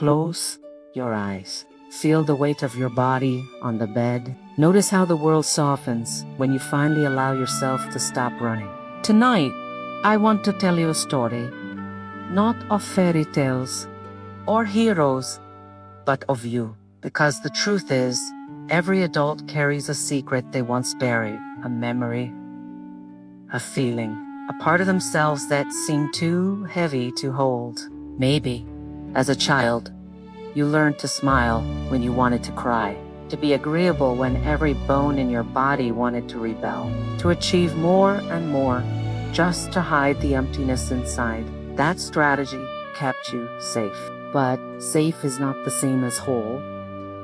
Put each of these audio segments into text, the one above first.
Close your eyes. Feel the weight of your body on the bed. Notice how the world softens when you finally allow yourself to stop running. Tonight, I want to tell you a story, not of fairy tales or heroes, but of you. Because the truth is, every adult carries a secret they once buried, a memory, a feeling, a part of themselves that seemed too heavy to hold. Maybe, as a child, you learned to smile when you wanted to cry, to be agreeable when every bone in your body wanted to rebel, to achieve more and more, just to hide the emptiness inside. That strategy kept you safe. But safe is not the same as whole.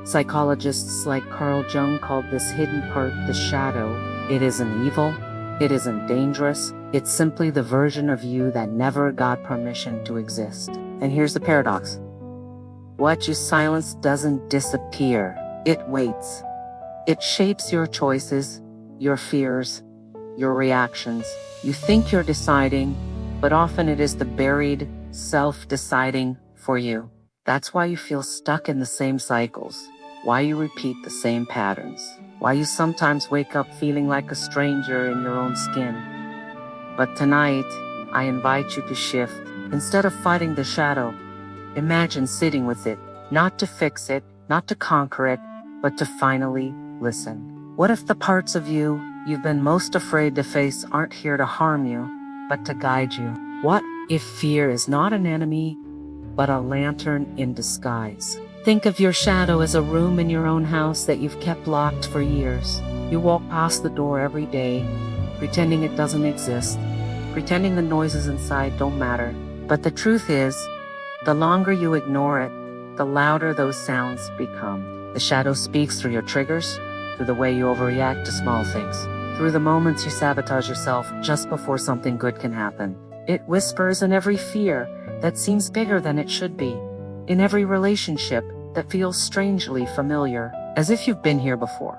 Psychologists like Carl Jung called this hidden part the shadow. It isn't evil. It isn't dangerous. It's simply the version of you that never got permission to exist. And here's the paradox. What you silence doesn't disappear. It waits. It shapes your choices, your fears, your reactions. You think you're deciding, but often it is the buried self deciding for you. That's why you feel stuck in the same cycles, why you repeat the same patterns, why you sometimes wake up feeling like a stranger in your own skin. But tonight, I invite you to shift. Instead of fighting the shadow, imagine sitting with it, not to fix it, not to conquer it, but to finally listen. What if the parts of you you've been most afraid to face aren't here to harm you, but to guide you? What if fear is not an enemy, but a lantern in disguise? Think of your shadow as a room in your own house that you've kept locked for years. You walk past the door every day, pretending it doesn't exist, pretending the noises inside don't matter. But the truth is, the longer you ignore it, the louder those sounds become. The shadow speaks through your triggers, through the way you overreact to small things, through the moments you sabotage yourself just before something good can happen. It whispers in every fear that seems bigger than it should be, in every relationship that feels strangely familiar, as if you've been here before.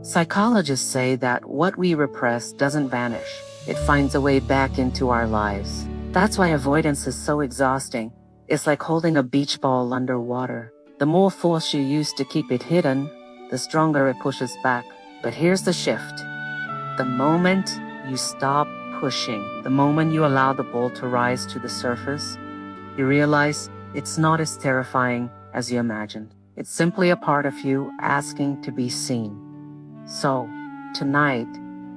Psychologists say that what we repress doesn't vanish. It finds a way back into our lives. That's why avoidance is so exhausting. It's like holding a beach ball underwater. The more force you use to keep it hidden, the stronger it pushes back. But here's the shift. The moment you stop pushing, the moment you allow the ball to rise to the surface, you realize it's not as terrifying as you imagined. It's simply a part of you asking to be seen. So, tonight,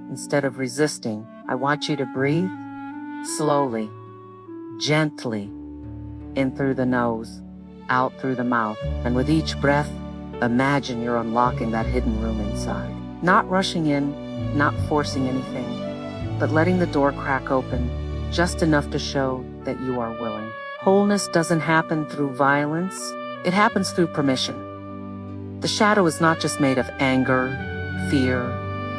instead of resisting, I want you to breathe slowly, gently, in through the nose, out through the mouth. And with each breath, imagine you're unlocking that hidden room inside. Not rushing in, not forcing anything, but letting the door crack open just enough to show that you are willing. Wholeness doesn't happen through violence. It happens through permission. The shadow is not just made of anger, fear,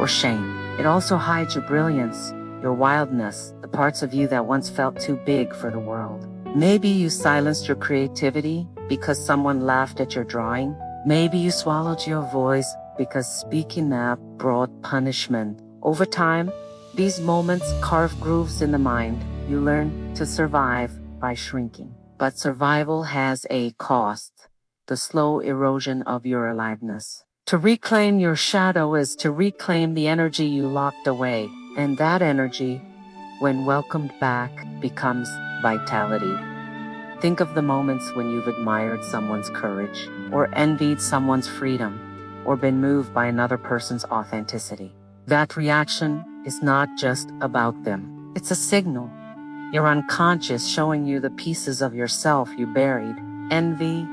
or shame. It also hides your brilliance, your wildness, the parts of you that once felt too big for the world. Maybe you silenced your creativity because someone laughed at your drawing. Maybe you swallowed your voice because speaking up brought punishment. Over time, these moments carve grooves in the mind. You learn to survive by shrinking. But survival has a cost, the slow erosion of your aliveness. To reclaim your shadow is to reclaim the energy you locked away. And that energy, when welcomed back, becomes vitality. Think of the moments when you've admired someone's courage, or envied someone's freedom, or been moved by another person's authenticity. That reaction is not just about them. It's a signal. Your unconscious showing you the pieces of yourself you buried. Envy,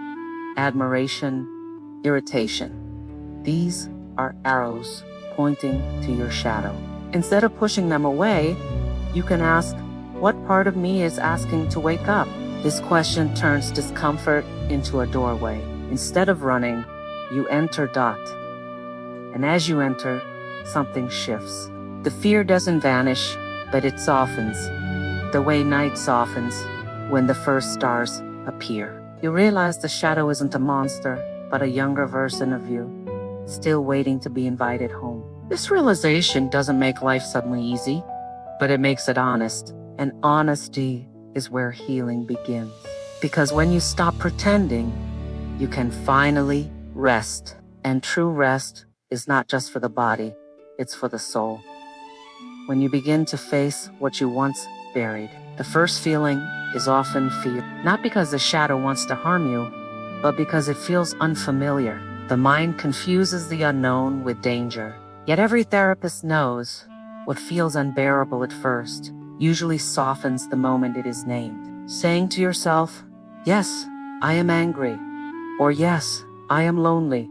admiration, irritation. These are arrows pointing to your shadow. Instead of pushing them away, you can ask, what part of me is asking to wake up? This question turns discomfort into a doorway. Instead of running, you enter dot. And as you enter, something shifts. The fear doesn't vanish, but it softens. The way night softens when the first stars appear. You realize the shadow isn't a monster, but a younger version of you, still waiting to be invited home. This realization doesn't make life suddenly easy, but it makes it honest, and honesty is where healing begins. Because when you stop pretending, you can finally rest. And true rest is not just for the body, it's for the soul. When you begin to face what you once buried, the first feeling is often fear. Not because the shadow wants to harm you, but because it feels unfamiliar. The mind confuses the unknown with danger. Yet every therapist knows what feels unbearable at first usually softens the moment it is named. Saying to yourself, "Yes, I am angry," or "Yes, I am lonely,"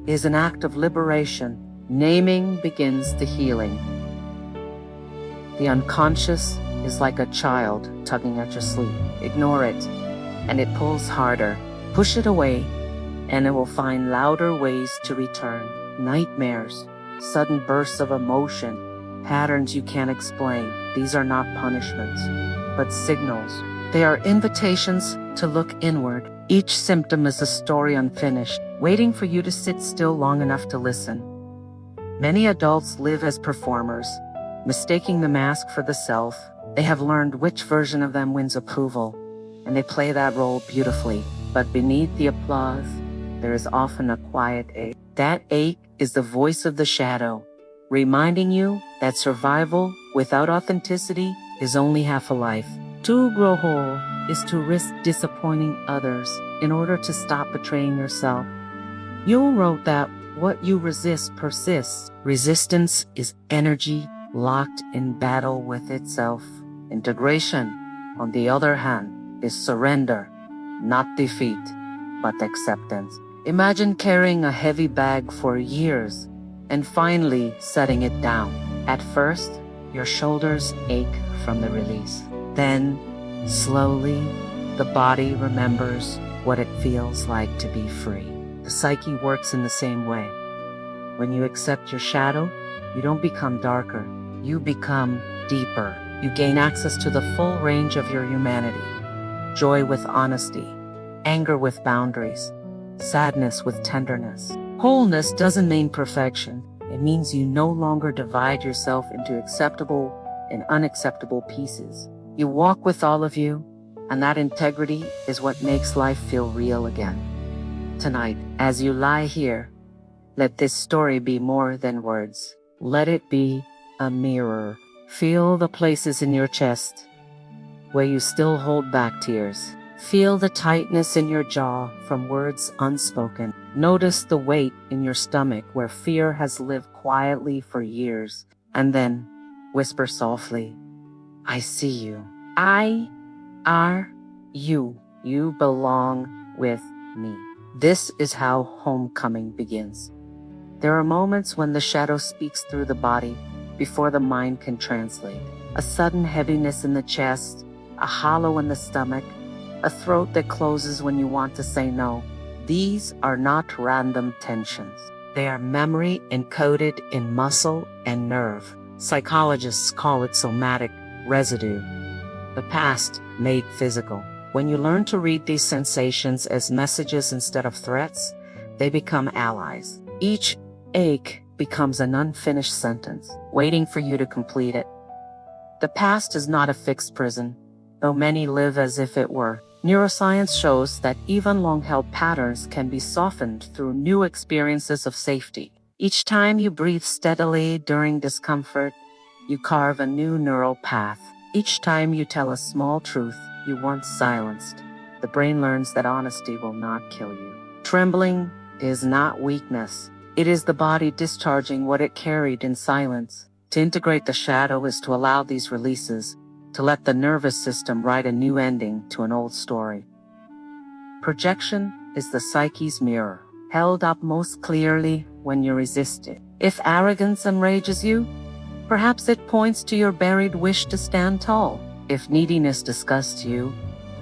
is an act of liberation. Naming begins the healing. The unconscious is like a child tugging at your sleeve. Ignore it, and it pulls harder. Push it away, and it will find louder ways to return. Nightmares, sudden bursts of emotion, patterns you can't explain. These are not punishments, but signals. They are invitations to look inward. Each symptom is a story unfinished, waiting for you to sit still long enough to listen. Many adults live as performers, mistaking the mask for the self. They have learned which version of them wins approval, and they play that role beautifully. But beneath the applause, there is often a quiet ache. That ache is the voice of the shadow, reminding you that survival without authenticity is only half a life. To grow whole is to risk disappointing others in order to stop betraying yourself. Jung wrote that what you resist persists. Resistance is energy locked in battle with itself. Integration, on the other hand, is surrender, not defeat, but acceptance. Imagine carrying a heavy bag for years and finally setting it down. At first, your shoulders ache from the release. Then, slowly, the body remembers what it feels like to be free. The psyche works in the same way. When you accept your shadow, you don't become darker, you become deeper. You gain access to the full range of your humanity. Joy with honesty, anger with boundaries, sadness with tenderness. Wholeness doesn't mean perfection. It means you no longer divide yourself into acceptable and unacceptable pieces. You walk with all of you, and that integrity is what makes life feel real again. Tonight, as you lie here, let this story be more than words. Let it be a mirror. Feel the places in your chest where you still hold back tears. Feel the tightness in your jaw from words unspoken. Notice the weight in your stomach where fear has lived quietly for years. And then whisper softly, "I see you. I are you. You belong with me." This is how homecoming begins. There are moments when the shadow speaks through the body before the mind can translate. A sudden heaviness in the chest, a hollow in the stomach, a throat that closes when you want to say no. These are not random tensions. They are memory encoded in muscle and nerve. Psychologists call it somatic residue. The past made physical. When you learn to read these sensations as messages instead of threats, they become allies. Each ache becomes an unfinished sentence, waiting for you to complete it. The past is not a fixed prison, though many live as if it were. Neuroscience shows that even long-held patterns can be softened through new experiences of safety. Each time you breathe steadily during discomfort, you carve a new neural path. Each time you tell a small truth you once silenced, the brain learns that honesty will not kill you. Trembling is not weakness. It is the body discharging what it carried in silence. To integrate the shadow is to allow these releases, to let the nervous system write a new ending to an old story. Projection is the psyche's mirror, held up most clearly when you resist it. If arrogance enrages you, perhaps it points to your buried wish to stand tall. If neediness disgusts you,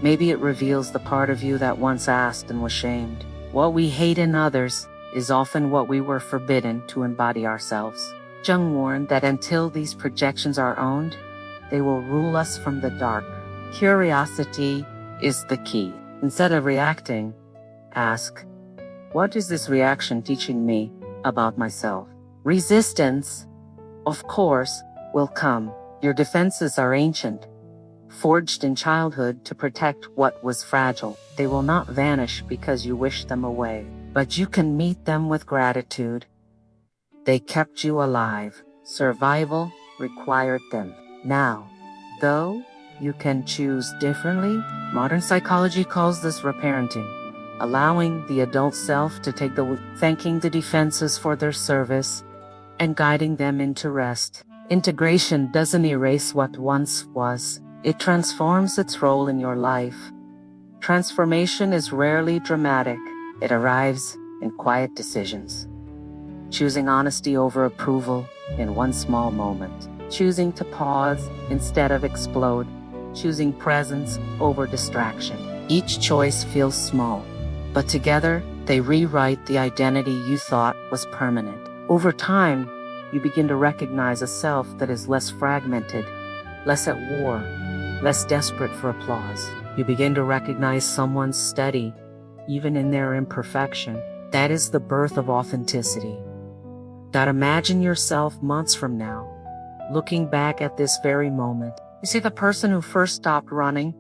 maybe it reveals the part of you that once asked and was shamed. What we hate in others is often what we were forbidden to embody ourselves. Jung warned that until these projections are owned, they will rule us from the dark. Curiosity is the key. Instead of reacting, ask, what is this reaction teaching me about myself? Resistance, of course, will come. Your defenses are ancient, forged in childhood to protect what was fragile. They will not vanish because you wish them away, but you can meet them with gratitude. They kept you alive. Survival required them. Now, though you can choose differently, modern psychology calls this reparenting, allowing the adult self to take thanking the defenses for their service and guiding them into rest. Integration doesn't erase what once was. It transforms its role in your life. Transformation is rarely dramatic. It arrives in quiet decisions. Choosing honesty over approval in one small moment. Choosing to pause instead of explode. Choosing presence over distraction. Each choice feels small, but together they rewrite the identity you thought was permanent. Over time, you begin to recognize a self that is less fragmented, less at war, less desperate for applause. You begin to recognize someone steady, even in their imperfection. That is the birth of authenticity. That imagine yourself months from now, looking back at this very moment. You see the person who first stopped running,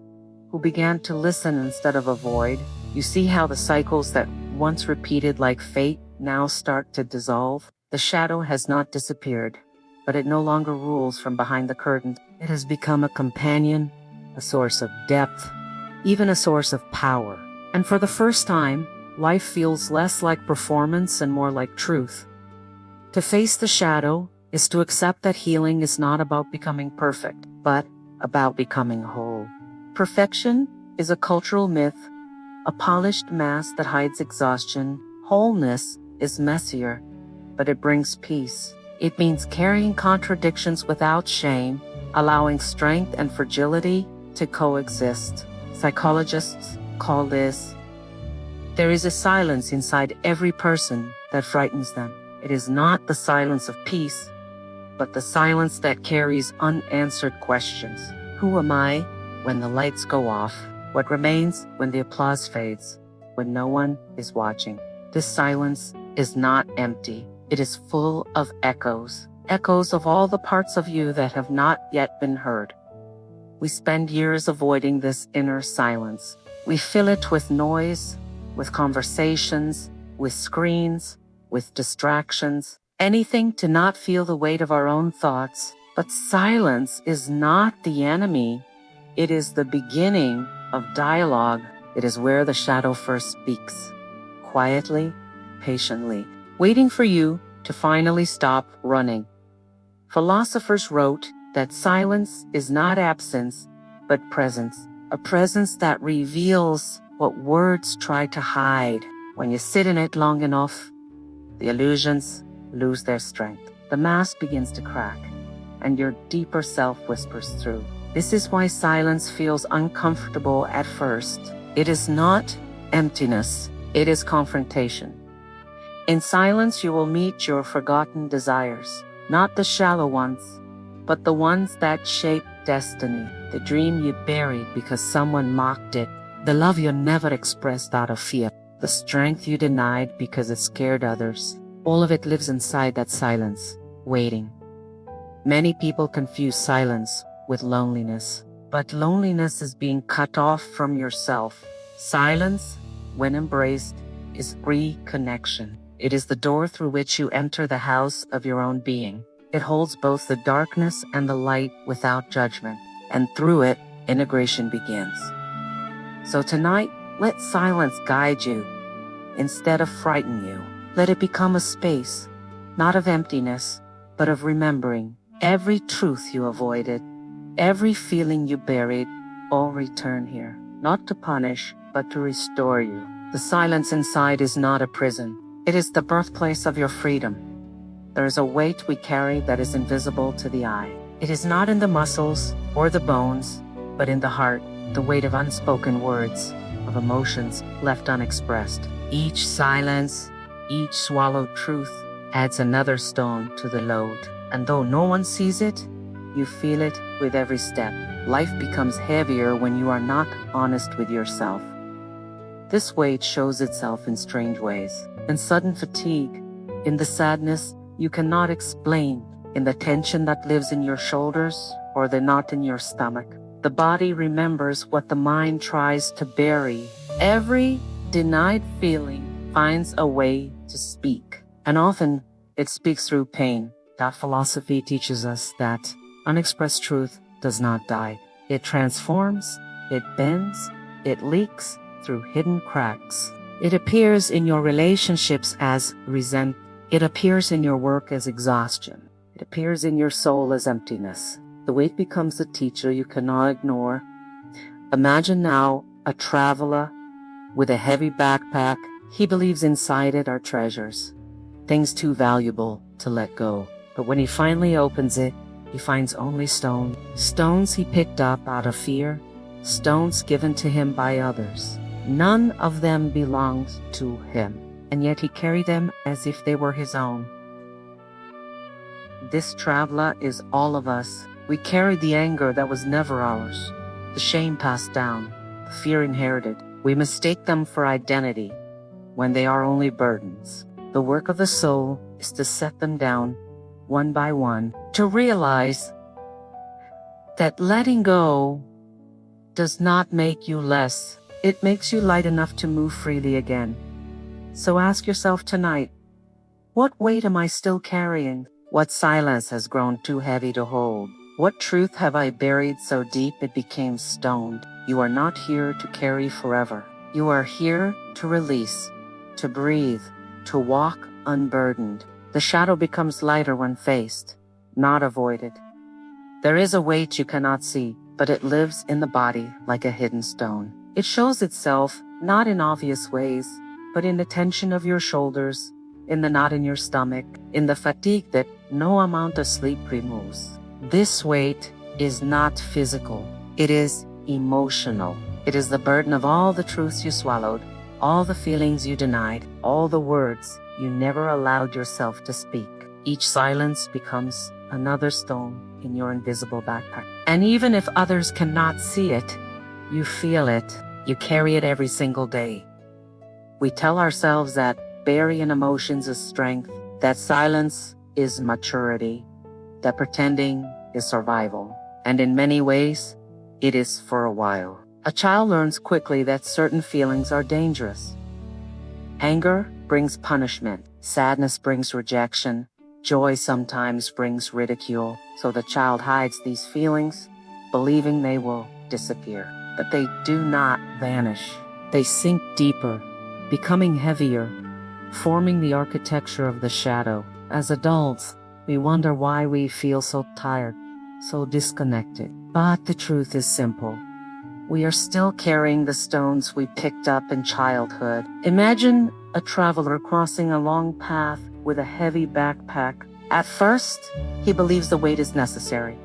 who began to listen instead of avoid. You see how the cycles that once repeated like fate now start to dissolve. The shadow has not disappeared, but it no longer rules from behind the curtain. It has become a companion, a source of depth, even a source of power. And for the first time, life feels less like performance and more like truth. To face the shadow is to accept that healing is not about becoming perfect, but about becoming whole. Perfection is a cultural myth, a polished mask that hides exhaustion. Wholeness is messier, but it brings peace. It means carrying contradictions without shame, allowing strength and fragility to coexist. Psychologists call this, there is a silence inside every person that frightens them. It is not the silence of peace, but the silence that carries unanswered questions. Who am I when the lights go off? What remains when the applause fades? When no one is watching? This silence is not empty. It is full of echoes. Echoes of all the parts of you that have not yet been heard. We spend years avoiding this inner silence. We fill it with noise, with conversations, with screens, with distractions, anything to not feel the weight of our own thoughts. But silence is not the enemy. It is the beginning of dialogue. It is where the shadow first speaks, quietly, patiently, waiting for you to finally stop running. Philosophers wrote that silence is not absence, but presence, a presence that reveals what words try to hide. When you sit in it long enough, the illusions lose their strength. The mask begins to crack, and your deeper self whispers through. This is why silence feels uncomfortable at first. It is not emptiness, it is confrontation. In silence, you will meet your forgotten desires, not the shallow ones, but the ones that shape destiny. The dream you buried because someone mocked it, the love you never expressed out of fear, the strength you denied because it scared others. All of it lives inside that silence, waiting. Many people confuse silence with loneliness, but loneliness is being cut off from yourself. Silence, when embraced, is reconnection. It is the door through which you enter the house of your own being. It holds both the darkness and the light without judgment, and through it, integration begins. So tonight, let silence guide you instead of frighten you. Let it become a space, not of emptiness, but of remembering. Every truth you avoided, every feeling you buried, all return here, not to punish, but to restore you. The silence inside is not a prison. It is the birthplace of your freedom. There is a weight we carry that is invisible to the eye. It is not in the muscles or the bones, but in the heart, the weight of unspoken words, of emotions left unexpressed. Each silence, each swallowed truth adds another stone to the load. And though no one sees it, you feel it with every step. Life becomes heavier when you are not honest with yourself. This weight shows itself in strange ways, in sudden fatigue, in the sadness you cannot explain, in the tension that lives in your shoulders or the knot in your stomach. The body remembers what the mind tries to bury. Every denied feeling finds a way to speak, and often it speaks through pain. That philosophy teaches us that unexpressed truth does not die. It transforms, it bends, it leaks through hidden cracks. It appears in your relationships as resentment. It appears in your work as exhaustion. It appears in your soul as emptiness. The weight becomes a teacher you cannot ignore. Imagine now a traveler with a heavy backpack. He believes inside it are treasures, things too valuable to let go. But when he finally opens it, he finds only stone. Stones he picked up out of fear, stones given to him by others. None of them belonged to him, and yet he carried them as if they were his own. This traveler is all of us. We carry the anger that was never ours, the shame passed down, the fear inherited. We mistake them for identity when they are only burdens. The work of the soul is to set them down one by one, to realize that letting go does not make you less. It makes you light enough to move freely again. So ask yourself tonight, what weight am I still carrying? What silence has grown too heavy to hold? What truth have I buried so deep it became stoned? You are not here to carry forever. You are here to release, to breathe, to walk unburdened. The shadow becomes lighter when faced, not avoided. There is a weight you cannot see, but it lives in the body like a hidden stone. It shows itself not in obvious ways, but in the tension of your shoulders, in the knot in your stomach, in the fatigue that no amount of sleep removes. This weight is not physical. It is emotional. It is the burden of all the truths you swallowed, all the feelings you denied, all the words you never allowed yourself to speak. Each silence becomes another stone in your invisible backpack. And even if others cannot see it, you feel it. You carry it every single day. We tell ourselves that burying emotions is strength, that silence is maturity, that pretending is survival. And in many ways, it is for a while. A child learns quickly that certain feelings are dangerous. Anger brings punishment. Sadness brings rejection. Joy sometimes brings ridicule. So the child hides these feelings, believing they will disappear. But they do not vanish. They sink deeper, becoming heavier, forming the architecture of the shadow. As adults, we wonder why we feel so tired, so disconnected. But the truth is simple. We are still carrying the stones we picked up in childhood. Imagine a traveler crossing a long path with a heavy backpack. At first, he believes the weight is necessary.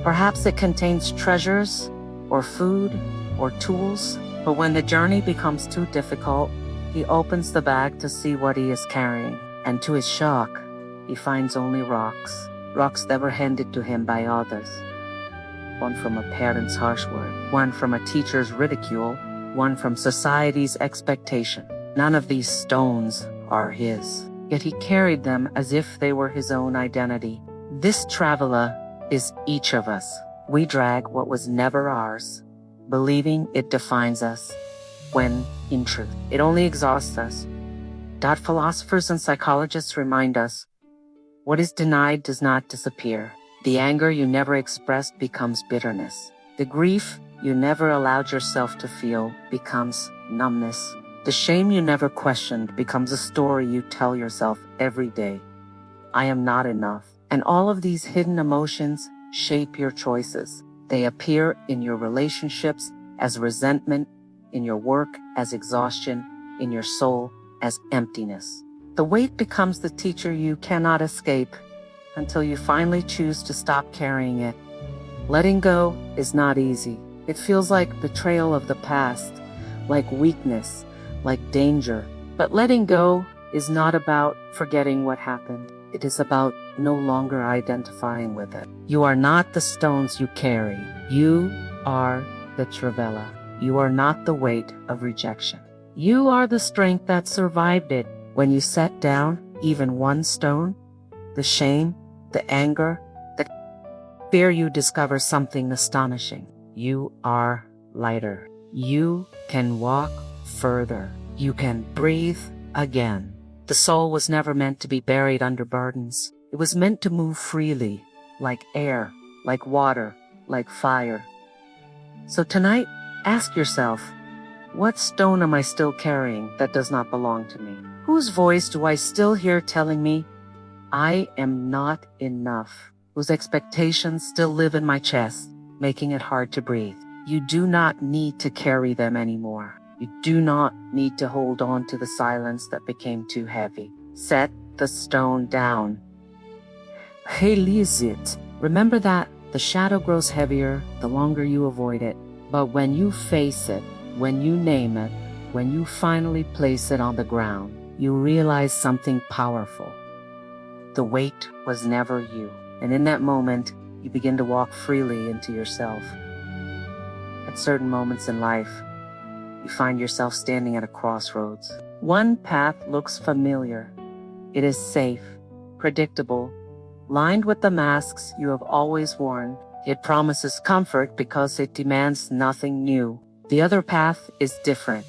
Perhaps it contains treasures, or food, or tools. But when the journey becomes too difficult, he opens the bag to see what he is carrying. And to his shock, he finds only rocks. Rocks that were handed to him by others. One from a parent's harsh word, one from a teacher's ridicule, one from society's expectation. None of these stones are his, yet he carried them as if they were his own identity. This traveler is each of us. We drag what was never ours, believing it defines us, when, in truth, it only exhausts us. That philosophers and psychologists remind us, what is denied does not disappear. The anger you never expressed becomes bitterness. The grief you never allowed yourself to feel becomes numbness. The shame you never questioned becomes a story you tell yourself every day. I am not enough. And all of these hidden emotions shape your choices. They appear in your relationships as resentment, in your work as exhaustion, in your soul as emptiness. The weight becomes the teacher you cannot escape until you finally choose to stop carrying it. Letting go is not easy. It feels like betrayal of the past, like weakness, like danger. But letting go is not about forgetting what happened. It is about no longer identifying with it. You are not the stones you carry. You are the traveler. You are not the weight of rejection. You are the strength that survived it. When you set down even one stone, the shame, the anger, the fear, you discover something astonishing. you are lighter. You can walk further. You can breathe again. The soul was never meant to be buried under burdens. It was meant to move freely, like air, like water, like fire. So tonight, ask yourself, what stone am I still carrying that does not belong to me? Whose voice do I still hear telling me, I am not enough? Whose expectations still live in my chest, making it hard to breathe? You do not need to carry them anymore. You do not need to hold on to the silence that became too heavy. Set the stone down. Release it. Remember that the shadow grows heavier the longer you avoid it. But when you face it, when you name it, when you finally place it on the ground, you realize something powerful. The weight was never you. And in that moment, you begin to walk freely into yourself. At certain moments in life, you find yourself standing at a crossroads. One path looks familiar. It is safe, predictable, lined with the masks you have always worn. It promises comfort because it demands nothing new. The other path is different.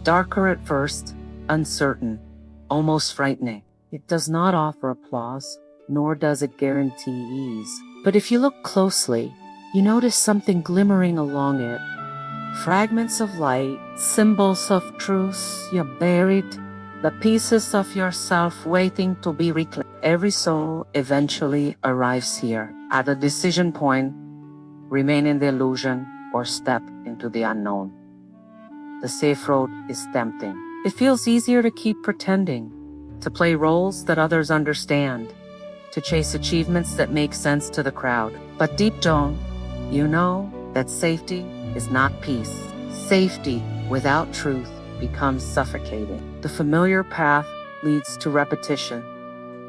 Darker at first, uncertain, almost frightening. It does not offer applause, nor does it guarantee ease. But if you look closely, you notice something glimmering along it. Fragments of light, symbols of truth you buried, the pieces of yourself waiting to be reclaimed. Every soul eventually arrives here. At the decision point, remain in the illusion or step into the unknown. The safe road is tempting. It feels easier to keep pretending, to play roles that others understand, to chase achievements that make sense to the crowd. But deep down, you know that safety is not peace. Safety without truth becomes suffocating. The familiar path leads to repetition,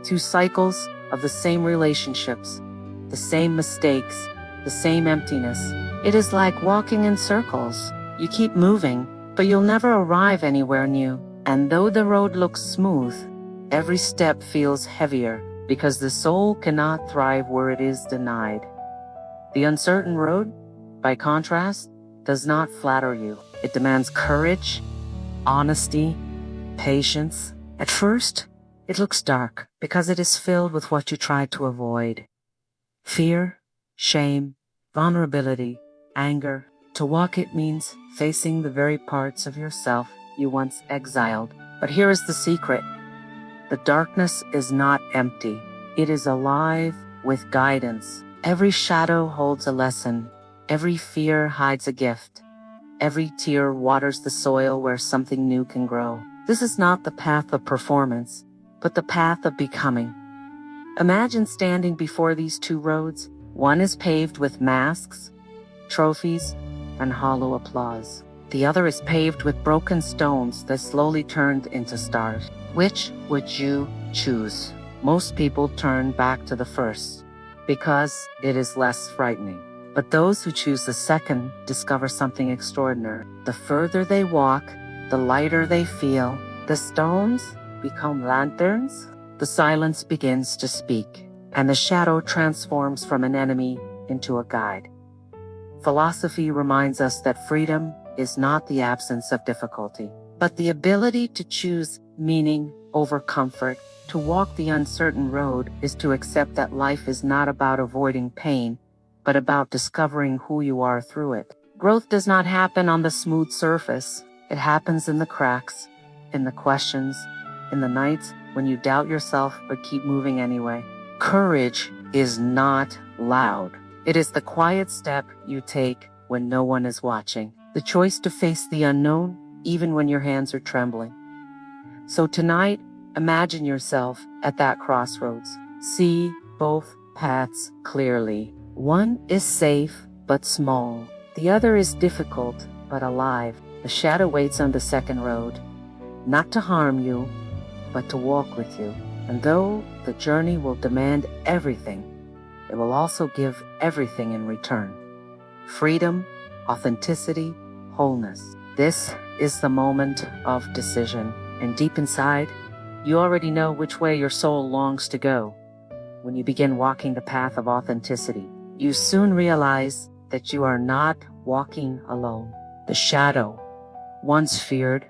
to cycles of the same relationships, the same mistakes, the same emptiness. It is like walking in circles. You keep moving, but you'll never arrive anywhere new. And though the road looks smooth, every step feels heavier because the soul cannot thrive where it is denied. The uncertain road, by contrast, does not flatter you. It demands courage, honesty, patience. At first, it looks dark because it is filled with what you tried to avoid. Fear, shame, vulnerability, anger. To walk it means facing the very parts of yourself you once exiled. But here is the secret. The darkness is not empty. It is alive with guidance. Every shadow holds a lesson. Every fear hides a gift. Every tear waters the soil where something new can grow. This is not the path of performance, but the path of becoming. Imagine standing before these two roads. One is paved with masks, trophies, and hollow applause. The other is paved with broken stones that slowly turned into stars. Which would you choose? Most people turn back to the first because it is less frightening. But those who choose the second discover something extraordinary. The further they walk, the lighter they feel. The stones become lanterns. The silence begins to speak, and the shadow transforms from an enemy into a guide. Philosophy reminds us that freedom is not the absence of difficulty, but the ability to choose meaning over comfort. To walk the uncertain road is to accept that life is not about avoiding pain, but about discovering who you are through it. Growth does not happen on the smooth surface. It happens in the cracks, in the questions, in the nights when you doubt yourself but keep moving anyway. Courage is not loud. It is the quiet step you take when no one is watching. The choice to face the unknown, even when your hands are trembling. So tonight, imagine yourself at that crossroads. See both paths clearly. One is safe but small. The other is difficult but alive. The shadow waits on the second road, not to harm you, but to walk with you. And though the journey will demand everything, it will also give everything in return. Freedom, authenticity, wholeness. This is the moment of decision. And deep inside, you already know which way your soul longs to go. When you begin walking the path of authenticity, you soon realize that you are not walking alone. The shadow, once feared,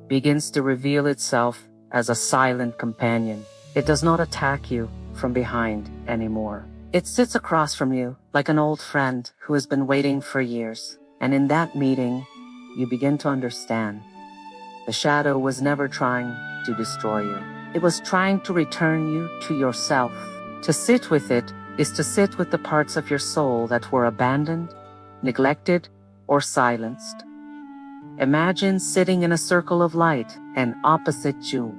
begins to reveal itself as a silent companion. It does not attack you from behind anymore. It sits across from you like an old friend who has been waiting for years. And in that meeting, you begin to understand. The shadow was never trying to destroy you. It was trying to return you to yourself. To sit with it is to sit with the parts of your soul that were abandoned, neglected, or silenced. Imagine sitting in a circle of light, and opposite you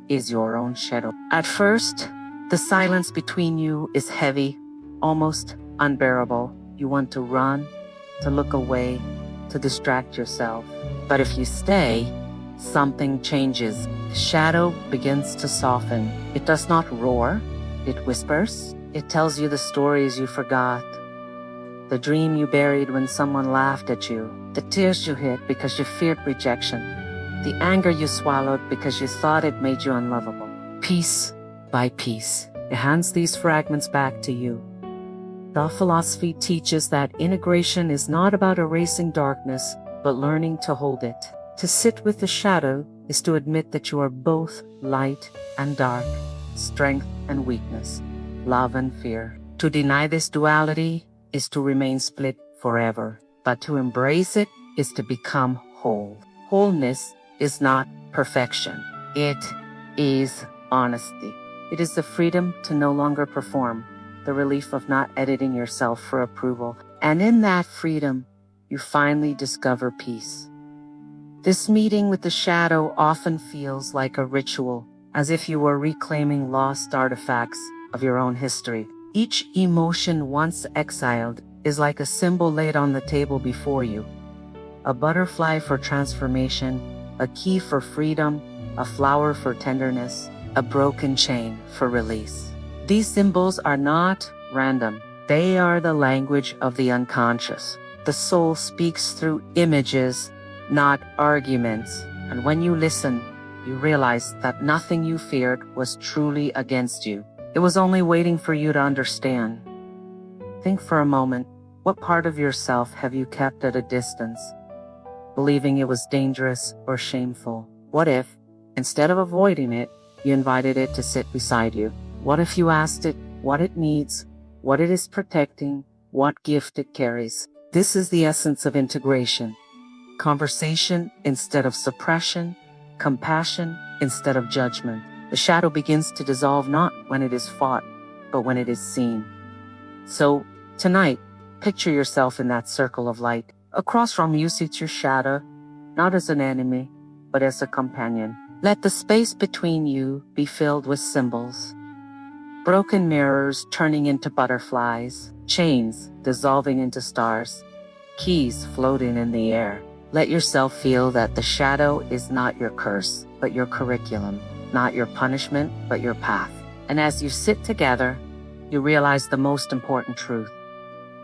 is your own shadow. At first, the silence between you is heavy, almost unbearable. You want to run, to look away, to distract yourself. But if you stay, something changes. The shadow begins to soften. It does not roar, it whispers. It tells you the stories you forgot, the dream you buried when someone laughed at you, the tears you hid because you feared rejection, the anger you swallowed because you thought it made you unlovable. Piece by piece, it hands these fragments back to you. The philosophy teaches that integration is not about erasing darkness, but learning to hold it. To sit with the shadow is to admit that you are both light and dark, strength and weakness, love and fear. To deny this duality is to remain split forever, but to embrace it is to become whole. Wholeness is not perfection. It is honesty. It is the freedom to no longer perform, the relief of not editing yourself for approval. And in that freedom, you finally discover peace. This meeting with the shadow often feels like a ritual, as if you were reclaiming lost artifacts of your own history. Each emotion once exiled is like a symbol laid on the table before you. A butterfly for transformation, a key for freedom, a flower for tenderness, a broken chain for release. These symbols are not random. They are the language of the unconscious. The soul speaks through images, not arguments. And when you listen, you realize that nothing you feared was truly against you. It was only waiting for you to understand. Think for a moment, what part of yourself have you kept at a distance, believing it was dangerous or shameful? What if, instead of avoiding it, you invited it to sit beside you? What if you asked it what it needs, what it is protecting, what gift it carries? This is the essence of integration. Conversation instead of suppression, compassion instead of judgment. The shadow begins to dissolve not when it is fought, but when it is seen. So, tonight, picture yourself in that circle of light. Across from you sits your shadow, not as an enemy, but as a companion. Let the space between you be filled with symbols. Broken mirrors turning into butterflies, chains dissolving into stars, keys floating in the air. Let yourself feel that the shadow is not your curse, but your curriculum. Not your punishment, but your path. And as you sit together, you realize the most important truth.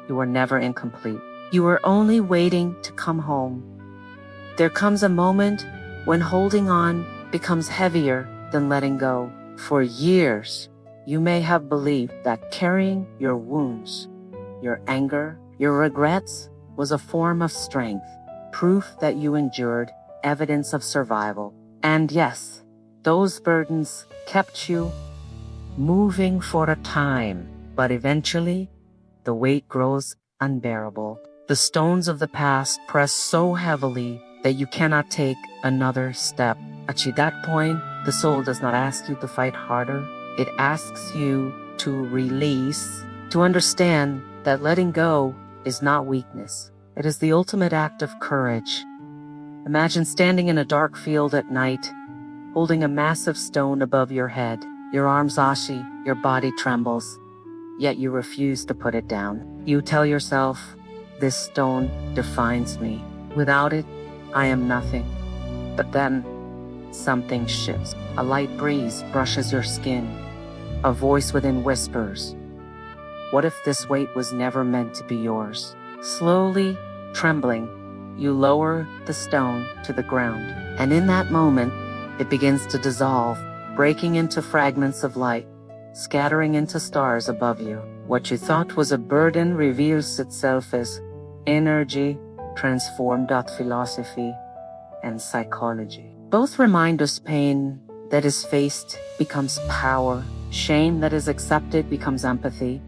You are never incomplete. You are only waiting to come home. There comes a moment when holding on becomes heavier than letting go. For years, you may have believed that carrying your wounds, your anger, your regrets was a form of strength, proof that you endured, evidence of survival. And yes, those burdens kept you moving for a time, but eventually, the weight grows unbearable. The stones of the past press so heavily that you cannot take another step. At that point, the soul does not ask you to fight harder. It asks you to release, to understand that letting go is not weakness. It is the ultimate act of courage. Imagine standing in a dark field at night, holding a massive stone above your head. Your arms ashy, your body trembles, yet you refuse to put it down. You tell yourself, this stone defines me. Without it, I am nothing. But then, something shifts. A light breeze brushes your skin. A voice within whispers, what if this weight was never meant to be yours? Slowly, trembling, you lower the stone to the ground. And in that moment, it begins to dissolve, breaking into fragments of light, scattering into stars above you. What you thought was a burden reveals itself as energy, transformed philosophy and psychology. Both remind us pain that is faced becomes power, shame that is accepted becomes empathy,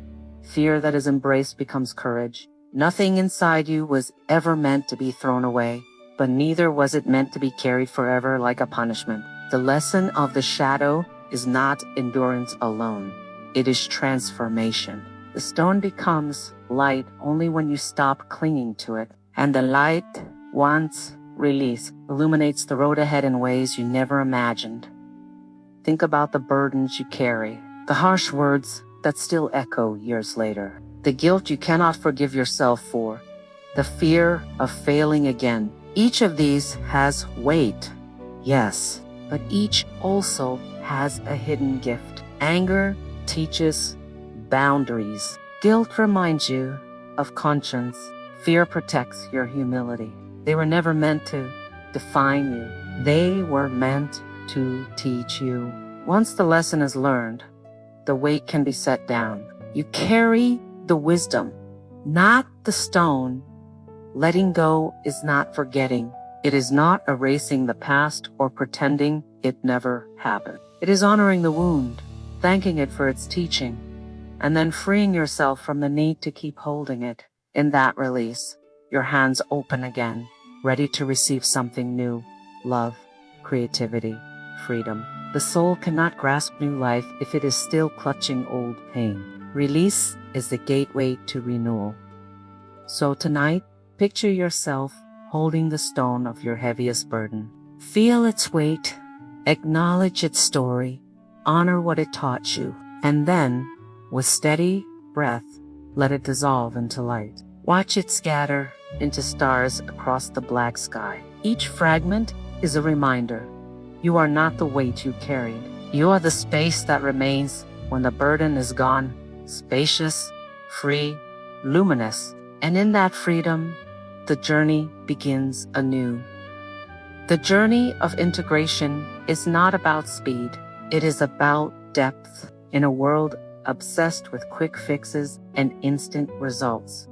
fear that is embraced becomes courage. Nothing inside you was ever meant to be thrown away, but neither was it meant to be carried forever like a punishment. The lesson of the shadow is not endurance alone. It is transformation. The stone becomes light only when you stop clinging to it, and the light, once released, illuminates the road ahead in ways you never imagined. Think about the burdens you carry, the harsh words that still echo years later, the guilt you cannot forgive yourself for, the fear of failing again. Each of these has weight, yes, but each also has a hidden gift. Anger teaches boundaries. Guilt reminds you of conscience. Fear protects your humility. They were never meant to define you. They were meant to teach you. Once the lesson is learned, the weight can be set down. You carry the wisdom, not the stone. Letting go is not forgetting. It is not erasing the past or pretending it never happened. It is honoring the wound, thanking it for its teaching, and then freeing yourself from the need to keep holding it. In that release, your hands open again, ready to receive something new: love, creativity, freedom. The soul cannot grasp new life if it is still clutching old pain. Release is the gateway to renewal. So tonight, picture yourself holding the stone of your heaviest burden. Feel its weight, acknowledge its story, honor what it taught you, and then, with steady breath, let it dissolve into light. Watch it scatter into stars across the black sky. Each fragment is a reminder. You are not the weight you carried. You are the space that remains when the burden is gone, spacious, free, luminous. And in that freedom, the journey begins anew. The journey of integration is not about speed. It is about depth. In a world obsessed with quick fixes and instant results,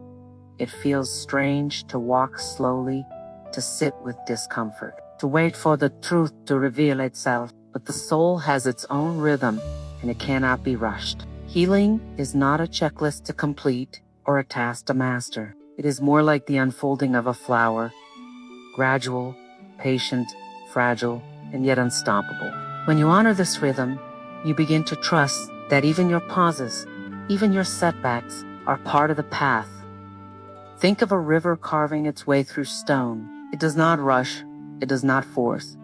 it feels strange to walk slowly, to sit with discomfort, to wait for the truth to reveal itself. But the soul has its own rhythm, and it cannot be rushed. Healing is not a checklist to complete or a task to master. It is more like the unfolding of a flower, gradual, patient, fragile, and yet unstoppable. When you honor this rhythm, you begin to trust that even your pauses, even your setbacks, are part of the path. Think of a river carving its way through stone. It does not rush, it does not force.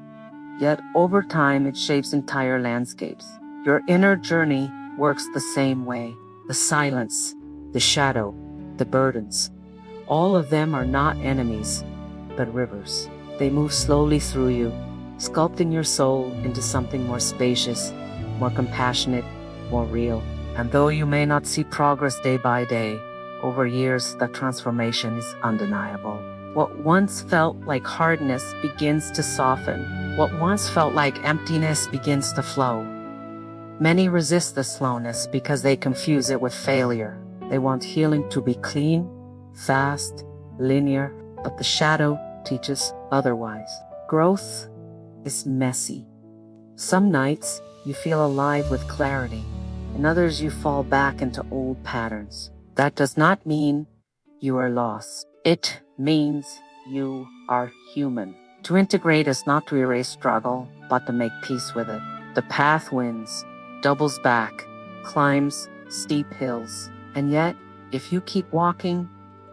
Yet over time, it shapes entire landscapes. Your inner journey works the same way. The silence, the shadow, the burdens, all of them are not enemies, but rivers. They move slowly through you, sculpting your soul into something more spacious, more compassionate, more real. And though you may not see progress day by day, over years, that transformation is undeniable. What once felt like hardness begins to soften. What once felt like emptiness begins to flow. Many resist the slowness because they confuse it with failure. They want healing to be clean, fast, linear, but the shadow teaches otherwise. Growth is messy. Some nights you feel alive with clarity, and others you fall back into old patterns. That does not mean you are lost. It means you are human. To integrate is not to erase struggle, but to make peace with it. The path wins, doubles back, climbs steep hills, and yet, if you keep walking,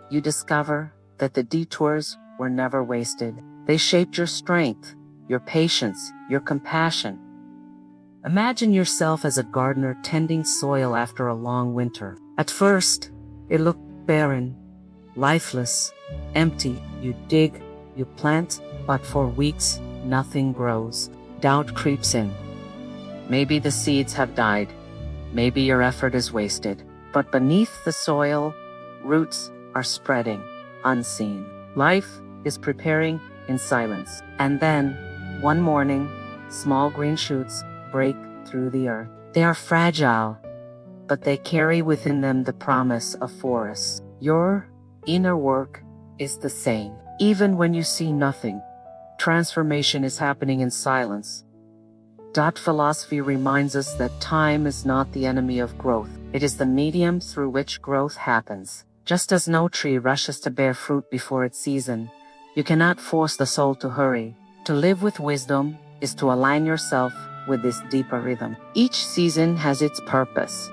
you discover that the detours were never wasted. They shaped your strength, your patience, your compassion. Imagine yourself as a gardener tending soil after a long winter. At first, it looked barren, lifeless, empty. You dig, you plant, but for weeks, nothing grows. Doubt creeps in. Maybe the seeds have died. Maybe your effort is wasted. But beneath the soil, roots are spreading, unseen. Life is preparing in silence. And then, one morning, small green shoots break through the earth. They are fragile, but they carry within them the promise of forests. Your inner work is the same. Even when you see nothing, transformation is happening in silence. Philosophy reminds us that time is not the enemy of growth. It is the medium through which growth happens. Just as no tree rushes to bear fruit before its season, you cannot force the soul to hurry. To live with wisdom is to align yourself with this deeper rhythm. Each season has its purpose.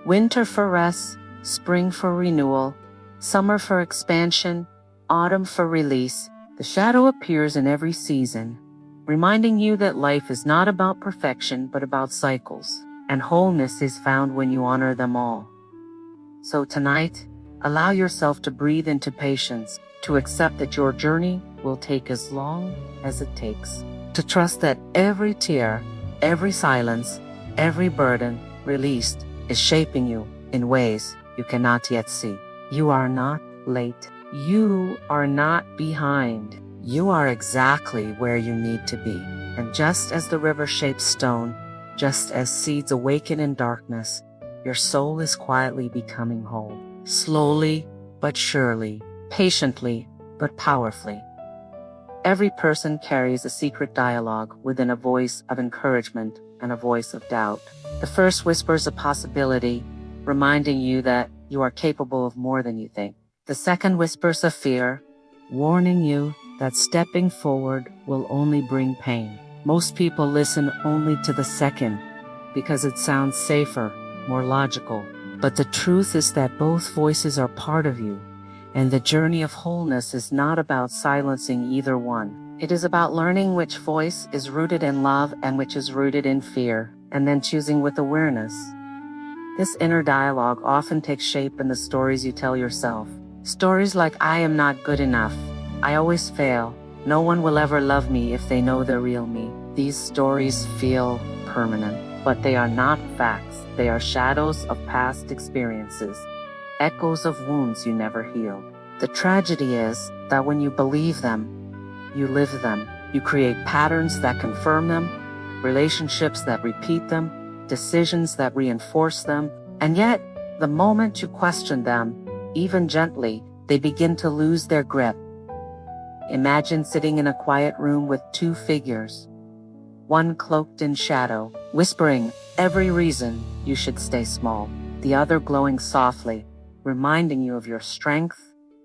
Winter for rest, spring for renewal, summer for expansion, autumn for release. The shadow appears in every season, reminding you that life is not about perfection but about cycles, and wholeness is found when you honor them all. So tonight, allow yourself to breathe into patience, to accept that your journey will take as long as it takes, to trust that every tear, every silence, every burden released is shaping you in ways you cannot yet see. You are not late. You are not behind. You are exactly where you need to be. And just as the river shapes stone, just as seeds awaken in darkness, your soul is quietly becoming whole. Slowly but surely, patiently but powerfully. Every person carries a secret dialogue within, a voice of encouragement and a voice of doubt. The first whispers a possibility, reminding you that you are capable of more than you think. The second whispers a fear, warning you that stepping forward will only bring pain. Most people listen only to the second because it sounds safer, more logical. But the truth is that both voices are part of you, and the journey of wholeness is not about silencing either one. It is about learning which voice is rooted in love and which is rooted in fear, and then choosing with awareness. This inner dialogue often takes shape in the stories you tell yourself. Stories like, I am not good enough, I always fail, no one will ever love me if they know the real me. These stories feel permanent, but they are not facts. They are shadows of past experiences, echoes of wounds you never healed. The tragedy is that when you believe them, you live them. You create patterns that confirm them, relationships that repeat them, decisions that reinforce them, and yet, the moment you question them, even gently, they begin to lose their grip. Imagine sitting in a quiet room with two figures, one cloaked in shadow, whispering every reason you should stay small, the other glowing softly, reminding you of your strength,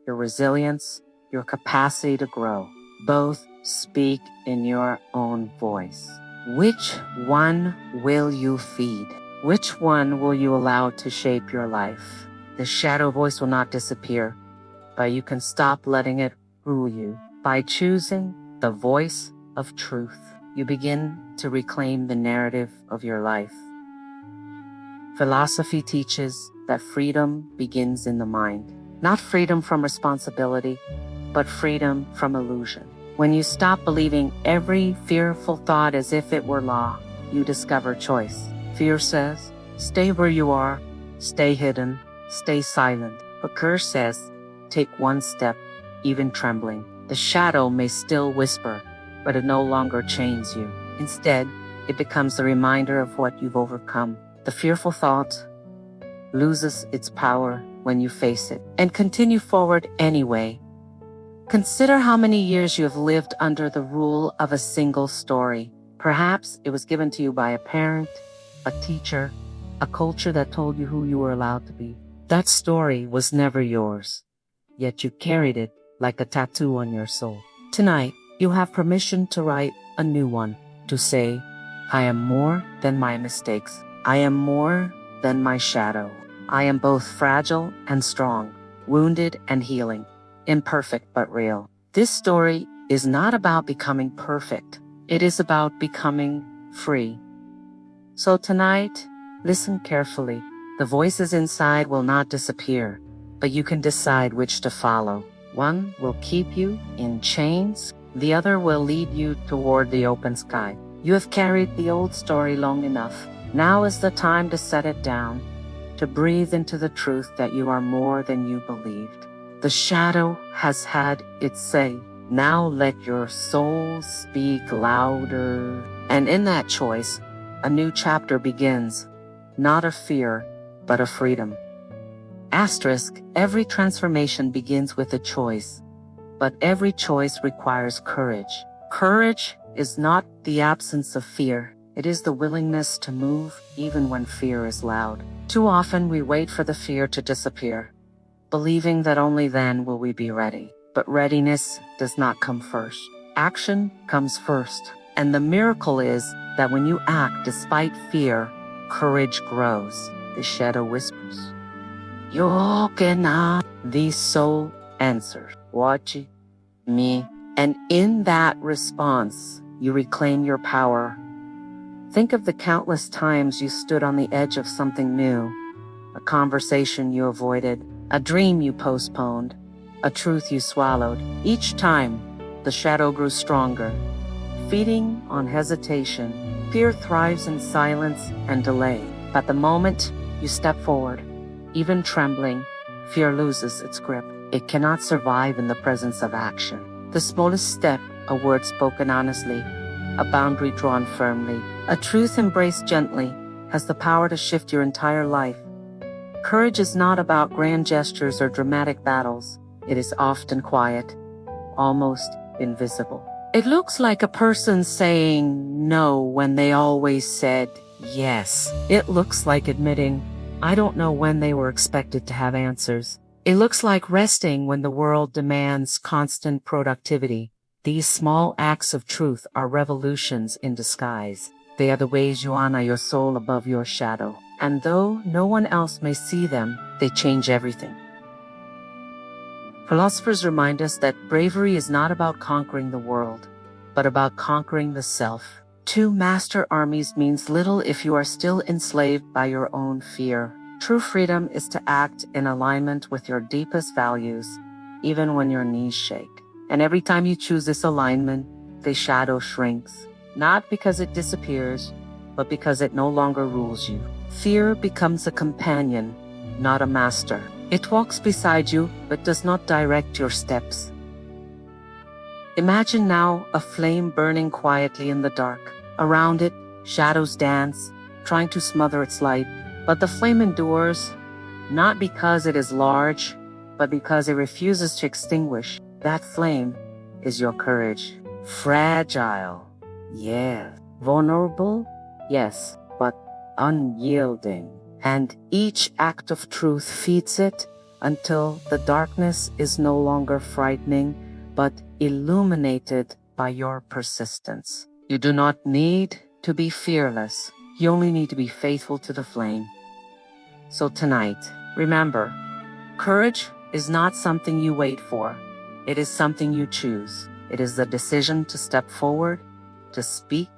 your resilience, your capacity to grow. Both speak in your own voice. Which one will you feed? Which one will you allow to shape your life? The shadow voice will not disappear, but you can stop letting it rule you. By choosing the voice of truth, you begin to reclaim the narrative of your life. Philosophy teaches that freedom begins in the mind. Not freedom from responsibility, but freedom from illusion. When you stop believing every fearful thought as if it were law, you discover choice. Fear says, stay where you are, stay hidden, stay silent. But courage says, take one step, even trembling. The shadow may still whisper, but it no longer chains you. Instead, it becomes a reminder of what you've overcome. The fearful thought loses its power when you face it and continue forward anyway. Consider how many years you have lived under the rule of a single story. Perhaps it was given to you by a parent, a teacher, a culture that told you who you were allowed to be. That story was never yours, yet you carried it like a tattoo on your soul. Tonight, you have permission to write a new one, to say, I am more than my mistakes. I am more than my shadow. I am both fragile and strong, wounded and healing, imperfect but real. This story is not about becoming perfect. It is about becoming free. So tonight, listen carefully. The voices inside will not disappear, but you can decide which to follow. One will keep you in chains, the other will lead you toward the open sky. You have carried the old story long enough. Now is the time to set it down, to breathe into the truth that you are more than you believed. The shadow has had its say. Now let your soul speak louder. And in that choice, a new chapter begins, not of fear, but a freedom. Asterisk, every transformation begins with a choice, but every choice requires courage. Courage is not the absence of fear. It is the willingness to move even when fear is loud. Too often we wait for the fear to disappear, believing that only then will we be ready. But readiness does not come first. Action comes first. And the miracle is that when you act despite fear, courage grows. The shadow whispers, "You cannot." The soul answers, "Watch me." And in that response, you reclaim your power. Think of the countless times you stood on the edge of something new, a conversation you avoided, a dream you postponed, a truth you swallowed. Each time, the shadow grew stronger, feeding on hesitation. Fear thrives in silence and delay. But the moment you step forward, even trembling, fear loses its grip. It cannot survive in the presence of action. The smallest step, a word spoken honestly, a boundary drawn firmly, a truth embraced gently, has the power to shift your entire life. Courage is not about grand gestures or dramatic battles. It is often quiet, almost invisible. It looks like a person saying no when they always said yes. It looks like admitting, "I don't know," when they were expected to have answers. It looks like resting when the world demands constant productivity. These small acts of truth are revolutions in disguise. They are the ways you honor your soul above your shadow. And though no one else may see them, they change everything. Philosophers remind us that bravery is not about conquering the world, but about conquering the self. To master armies means little if you are still enslaved by your own fear. True freedom is to act in alignment with your deepest values, even when your knees shake. And every time you choose this alignment, the shadow shrinks, not because it disappears, but because it no longer rules you. Fear becomes a companion, not a master. It walks beside you, but does not direct your steps. Imagine now a flame burning quietly in the dark. Around it, shadows dance, trying to smother its light. But the flame endures, not because it is large, but because it refuses to extinguish. That flame is your courage. Fragile, yes. Vulnerable, yes, but unyielding. And each act of truth feeds it until the darkness is no longer frightening, but illuminated by your persistence. You do not need to be fearless. You only need to be faithful to the flame. So tonight, remember, courage is not something you wait for. It is something you choose. It is the decision to step forward, to speak,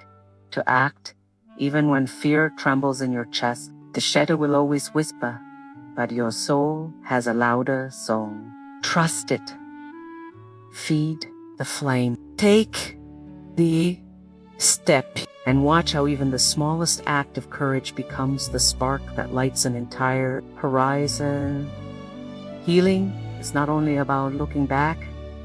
to act, even when fear trembles in your chest. The shadow will always whisper, but your soul has a louder song. Trust it. Feed the flame. Take the step and watch how even the smallest act of courage becomes the spark that lights an entire horizon. Healing is not only about looking back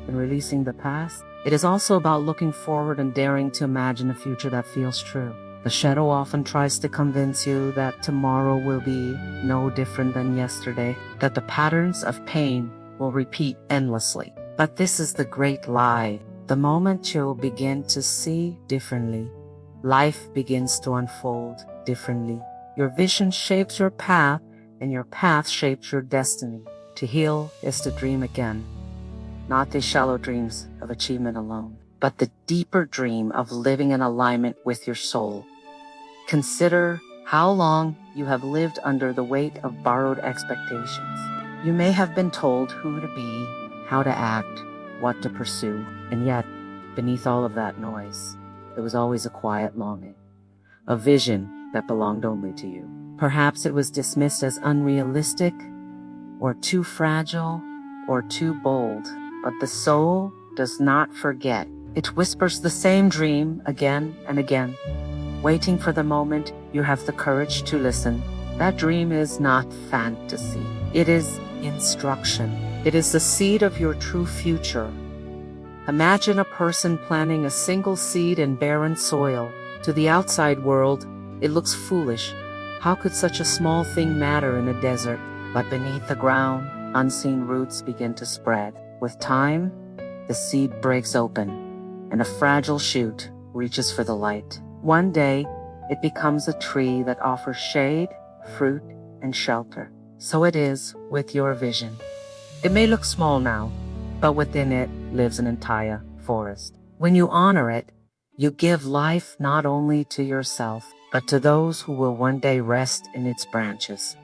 and releasing the past, it is also about looking forward and daring to imagine a future that feels true. The shadow often tries to convince you that tomorrow will be no different than yesterday, that the patterns of pain will repeat endlessly. But this is the great lie. The moment you'll begin to see differently, life begins to unfold differently. Your vision shapes your path, and your path shapes your destiny. To heal is to dream again, not the shallow dreams of achievement alone, but the deeper dream of living in alignment with your soul. Consider how long you have lived under the weight of borrowed expectations. You may have been told who to be, how to act, what to pursue, and yet, beneath all of that noise, there was always a quiet longing, a vision that belonged only to you. Perhaps it was dismissed as unrealistic, or too fragile, or too bold, but the soul does not forget. It whispers the same dream again and again, waiting for the moment you have the courage to listen. That dream is not fantasy. It is instruction. It is the seed of your true future. Imagine a person planting a single seed in barren soil. To the outside world, it looks foolish, How could such a small thing matter in a desert? But beneath the ground, unseen roots begin to spread. With time, the seed breaks open, and a fragile shoot reaches for the light. One day, it becomes a tree that offers shade, fruit, and shelter. So it is with your vision. It may look small now, but within it lives an entire forest. When you honor it, you give life not only to yourself, but to those who will one day rest in its branches.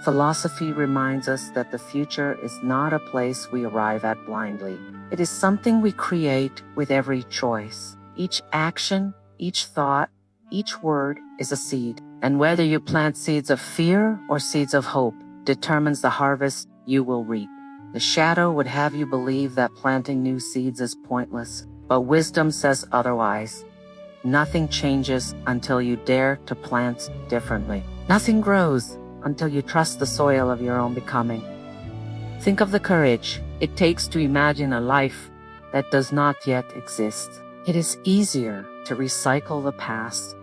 Philosophy reminds us that the future is not a place we arrive at blindly. It is something we create with every choice. Each action, each thought, each word is a seed. And whether you plant seeds of fear or seeds of hope determines the harvest you will reap. The shadow would have you believe that planting new seeds is pointless, but wisdom says otherwise. Nothing changes until you dare to plant differently. Nothing grows until you trust the soil of your own becoming. Think of the courage it takes to imagine a life that does not yet exist. It is easier to recycle the past,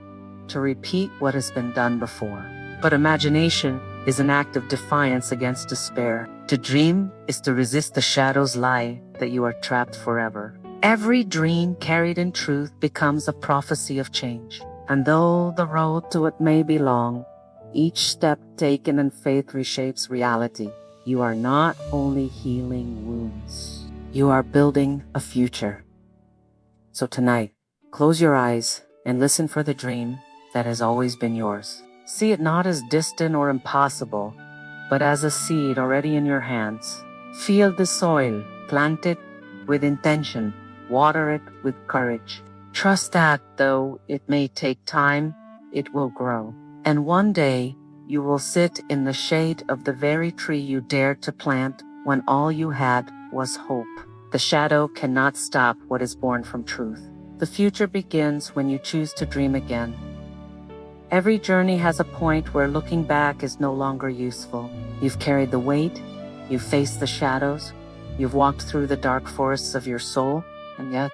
to repeat what has been done before. But imagination is an act of defiance against despair. To dream is to resist the shadow's lie that you are trapped forever. Every dream carried in truth becomes a prophecy of change. And though the road to it may be long, each step taken in faith reshapes reality. You are not only healing wounds, you are building a future. So tonight, close your eyes and listen for the dream that has always been yours. See it not as distant or impossible, but as a seed already in your hands. Feel the soil, plant it with intention, water it with courage. Trust that though it may take time, it will grow. And one day, you will sit in the shade of the very tree you dared to plant when all you had was hope. The shadow cannot stop what is born from truth. The future begins when you choose to dream again. Every journey has a point where looking back is no longer useful. You've carried the weight, you've faced the shadows, you've walked through the dark forests of your soul, and yet,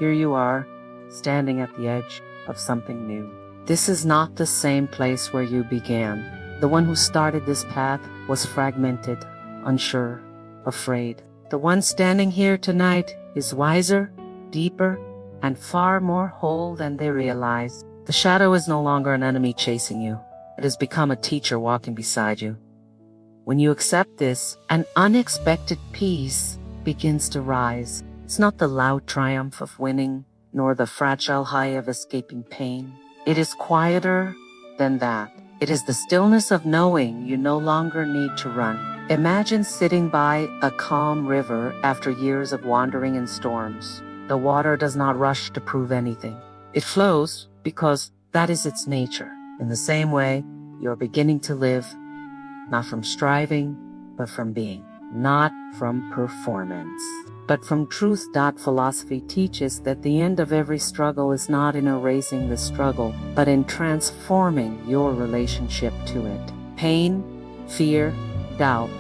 here you are, standing at the edge of something new. This is not the same place where you began. The one who started this path was fragmented, unsure, afraid. The one standing here tonight is wiser, deeper, and far more whole than they realized. The shadow is no longer an enemy chasing you. It has become a teacher walking beside you. When you accept this, an unexpected peace begins to rise. It's not the loud triumph of winning, nor the fragile high of escaping pain. It is quieter than that. It is the stillness of knowing you no longer need to run. Imagine sitting by a calm river after years of wandering in storms. The water does not rush to prove anything. It flows because that is its nature. In the same way, you're beginning to live, not from striving, but from being. Not from performance, but from truth. Philosophy teaches that the end of every struggle is not in erasing the struggle, but in transforming your relationship to it. Pain, fear, doubt,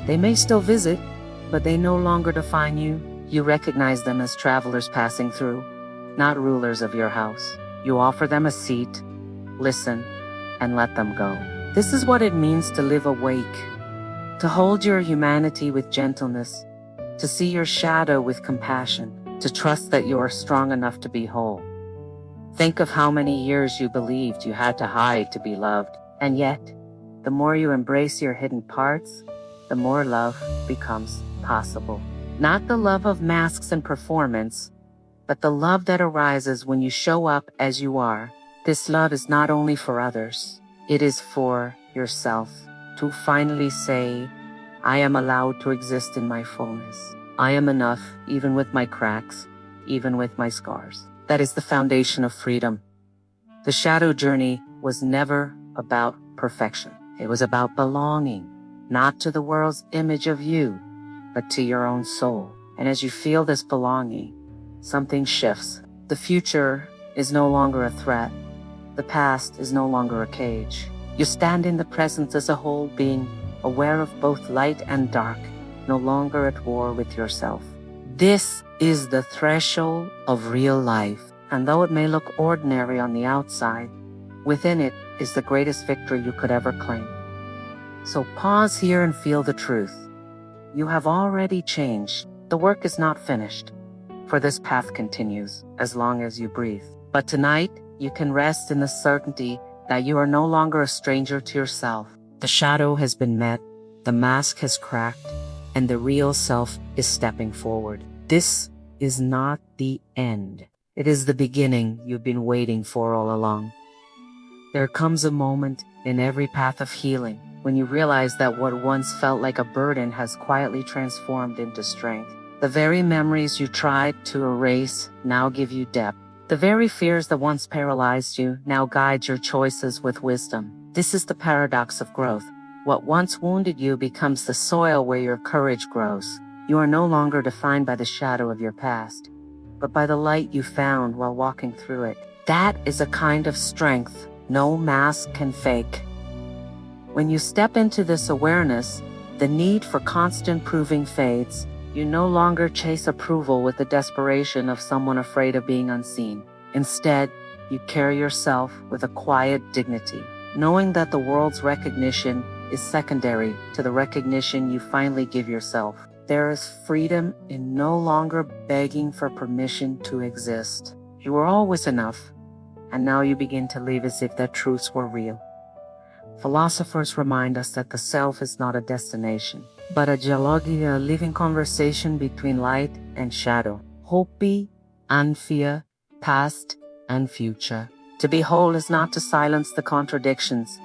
they may still visit, but they no longer define you. You recognize them as travelers passing through, not rulers of your house. You offer them a seat, listen, and let them go. This is what it means to live awake, to hold your humanity with gentleness, to see your shadow with compassion, to trust that you are strong enough to be whole. Think of how many years you believed you had to hide to be loved, and yet, the more you embrace your hidden parts, the more love becomes possible. Not the love of masks and performance, but the love that arises when you show up as you are. This love is not only for others, it is for yourself. To finally say, I am allowed to exist in my fullness. I am enough, even with my cracks, even with my scars. That is the foundation of freedom. The shadow journey was never about perfection. It was about belonging, not to the world's image of you, but to your own soul. And as you feel this belonging, something shifts. The future is no longer a threat. The past is no longer a cage. You stand in the present as a whole being, aware of both light and dark, no longer at war with yourself. This is the threshold of real life, and though it may look ordinary on the outside, Within it is the greatest victory you could ever claim. So pause here and feel the truth. You have already changed. The work is not finished, for this path continues as long as you breathe. But tonight, you can rest in the certainty that you are no longer a stranger to yourself. The shadow has been met, the mask has cracked, and the real self is stepping forward. This is not the end. It is the beginning you've been waiting for all along. There comes a moment in every path of healing when you realize that what once felt like a burden has quietly transformed into strength. The very memories you tried to erase now give you depth. The very fears that once paralyzed you now guide your choices with wisdom. This is the paradox of growth. What once wounded you becomes the soil where your courage grows. You are no longer defined by the shadow of your past, but by the light you found while walking through it. That is a kind of strength no mask can fake. When you step into this awareness, the need for constant proving fades. You no longer chase approval with the desperation of someone afraid of being unseen. Instead, you carry yourself with a quiet dignity, knowing that the world's recognition is secondary to the recognition you finally give yourself. There is freedom in no longer begging for permission to exist. You were always enough, and now you begin to live as if that truths were real. Philosophers remind us that the self is not a destination, but a dialogue, a living conversation between light and shadow, hope and fear, past and future. To be whole is not to silence the contradictions,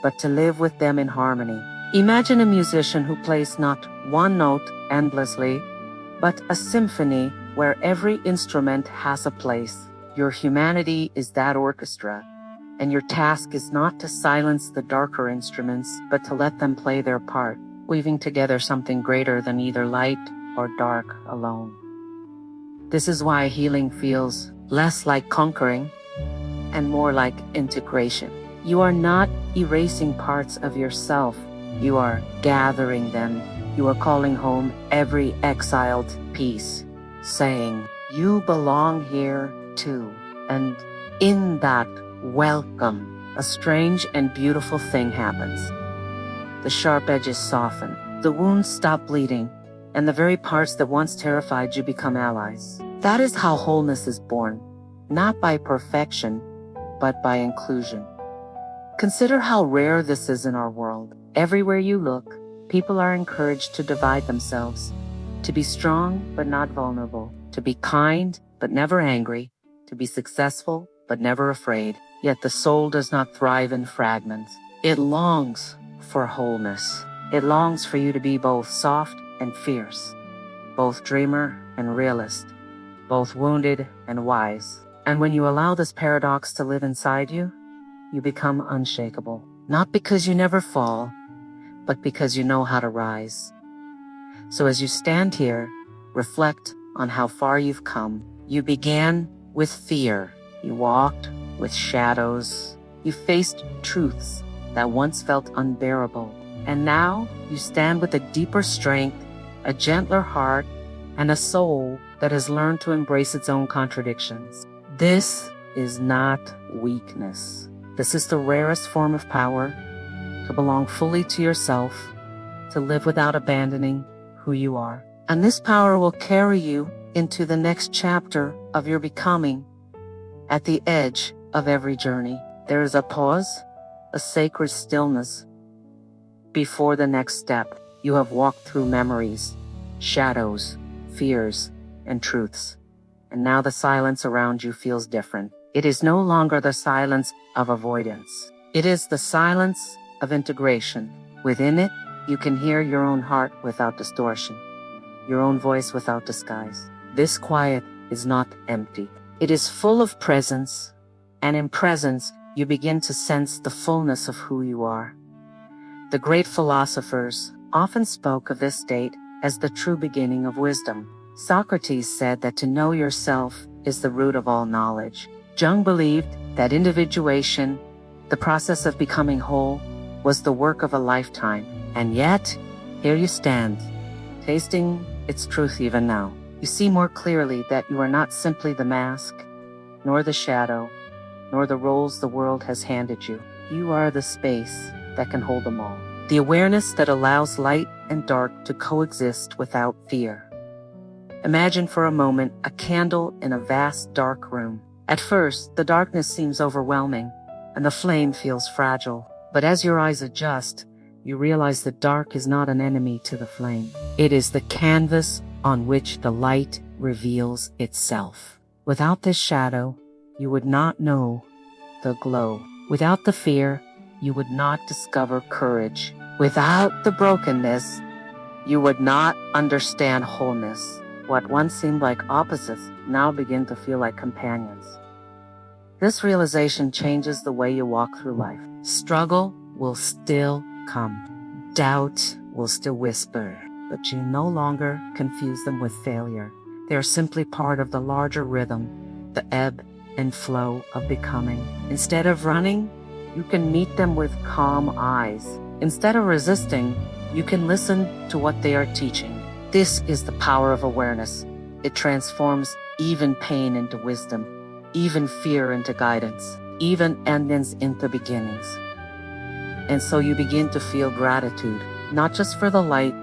but to live with them in harmony. Imagine a musician who plays not one note endlessly, but a symphony where every instrument has a place. Your humanity is that orchestra, and your task is not to silence the darker instruments, but to let them play their part, weaving together something greater than either light or dark alone. This is why healing feels less like conquering and more like integration. You are not erasing parts of yourself. You are gathering them. You are calling home every exiled piece, saying, "You belong here too." And in that welcome, a strange and beautiful thing happens. The sharp edges soften, the wounds stop bleeding, and the very parts that once terrified you become allies. That is how wholeness is born, not by perfection, but by inclusion. Consider how rare this is in our world. Everywhere you look, people are encouraged to divide themselves, to be strong but not vulnerable, to be kind but never angry, to be successful but never afraid. Yet the soul does not thrive in fragments. It longs for wholeness. It longs for you to be both soft and fierce, both dreamer and realist, both wounded and wise. And when you allow this paradox to live inside you, you become unshakable. Not because you never fall, but because you know how to rise. So as you stand here, reflect on how far you've come. You began with fear. You walked with shadows. You faced truths that once felt unbearable. And now you stand with a deeper strength, a gentler heart, and a soul that has learned to embrace its own contradictions. This is not weakness. This is the rarest form of power, to belong fully to yourself, to live without abandoning who you are. And this power will carry you into the next chapter of your becoming. At the edge of every journey, there is a pause, a sacred stillness. Before the next step, you have walked through memories, shadows, fears, and truths. And now the silence around you feels different. It is no longer the silence of avoidance. It is the silence of integration. Within it, you can hear your own heart without distortion, your own voice without disguise. This quiet is not empty. It is full of presence, and in presence, you begin to sense the fullness of who you are. The great philosophers often spoke of this state as the true beginning of wisdom. Socrates said that to know yourself is the root of all knowledge. Jung believed that individuation, the process of becoming whole, was the work of a lifetime. And yet, here you stand, tasting its truth even now. You see more clearly that you are not simply the mask, nor the shadow, nor the roles the world has handed you. You are the space that can hold them all. The awareness that allows light and dark to coexist without fear. Imagine for a moment a candle in a vast dark room. At first, the darkness seems overwhelming, and the flame feels fragile. But as your eyes adjust, you realize that dark is not an enemy to the flame. It is the canvas on which the light reveals itself. Without this shadow, you would not know the glow. Without the fear, you would not discover courage. Without the brokenness, you would not understand wholeness. What once seemed like opposites now begin to feel like companions. This realization changes the way you walk through life. Struggle will still come. Doubt will still whisper, but you no longer confuse them with failure. They are simply part of the larger rhythm, the ebb and flow of becoming. Instead of running, you can meet them with calm eyes. Instead of resisting, you can listen to what they are teaching. This is the power of awareness. It transforms even pain into wisdom, even fear into guidance, even endings into beginnings. And so you begin to feel gratitude, not just for the light,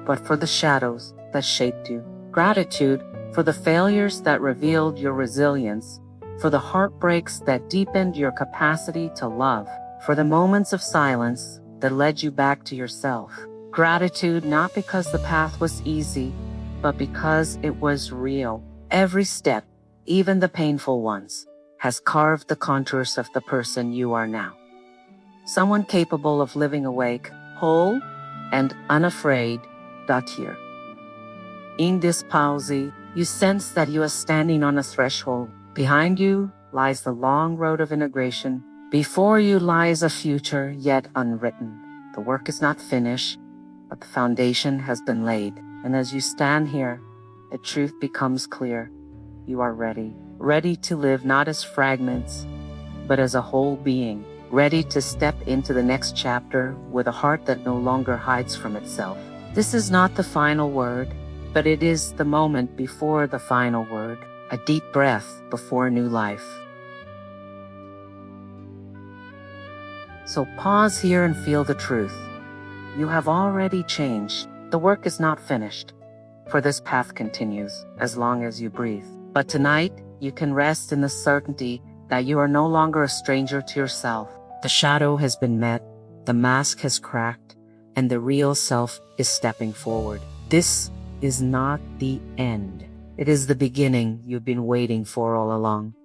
but for the shadows that shaped you. Gratitude for the failures that revealed your resilience, for the heartbreaks that deepened your capacity to love, for the moments of silence that led you back to yourself. Gratitude not because the path was easy, but because it was real. Every step, even the painful ones, has carved the contours of the person you are now. Someone capable of living awake, whole, and unafraid. Here. In this pause, you sense that you are standing on a threshold. Behind you lies the long road of integration. Before you lies a future yet unwritten. The work is not finished, but the foundation has been laid. And as you stand here, the truth becomes clear. You are ready. Ready to live not as fragments, but as a whole being. Ready to step into the next chapter with a heart that no longer hides from itself. This is not the final word, but it is the moment before the final word. A deep breath before new life. So pause here and feel the truth. You have already changed. The work is not finished, for this path continues as long as you breathe. But tonight, you can rest in the certainty that you are no longer a stranger to yourself. The shadow has been met, the mask has cracked, and the real self is stepping forward. This is not the end. It is the beginning you've been waiting for all along.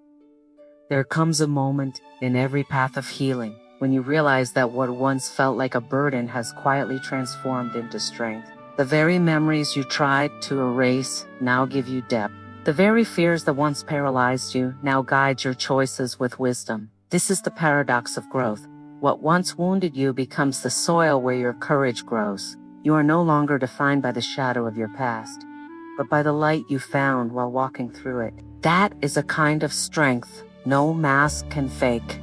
There comes a moment in every path of healing when you realize that what once felt like a burden has quietly transformed into strength. The very memories you tried to erase now give you depth. The very fears that once paralyzed you now guide your choices with wisdom. This is the paradox of growth. What once wounded you becomes the soil where your courage grows. You are no longer defined by the shadow of your past, but by the light you found while walking through it. That is a kind of strength no mask can fake.